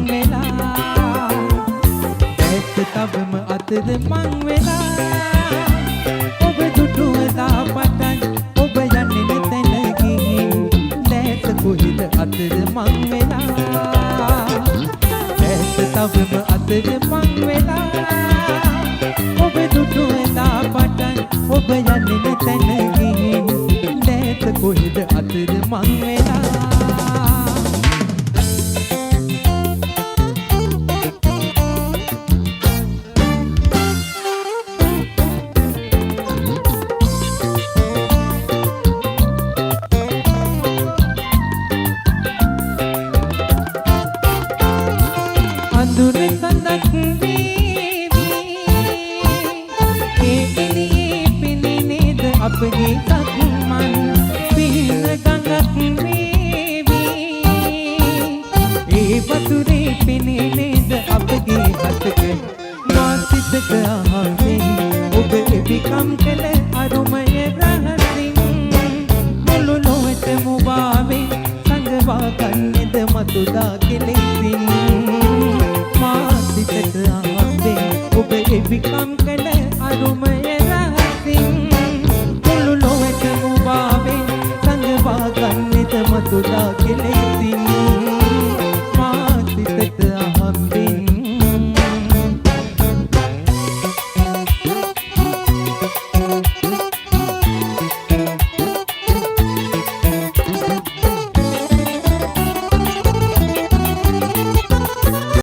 වෙලා දැත් තවම අතර මං වෙලා ඔබ දුටුවදා පටන් ඔබ යන්නේ නැතන ගිහින් දැත් කොහෙද අතර මං වෙලා දැත් තවම අතර මං වෙලා ඔබ දුටුවදා පටන් ඔබ යන්නේ නැතන ගිහින් දැත් කොහෙද අතර මං වෙලා අඳුර කඳක් වේවි ඒ එළියේ පෙනේ නේද අපගේ සක්මන් පිහින ගඟක් වේවි ඒ වතුරේ පෙනේ නේද අපගේ හතක මා සිතක ආවේ ඔබ එවිකම් කළ අරුමය රහසින් මුළු ලොවටම වාවේ සංගවා ගන්නේද මතුදා කෙලෙසින් සිතට ආවේ ඔබ එවිකම් කළ අරුමය රහසින් මුළු ලොවටම වාවේ සංගවා ගන්නේද මතුදා කෙලෙසින්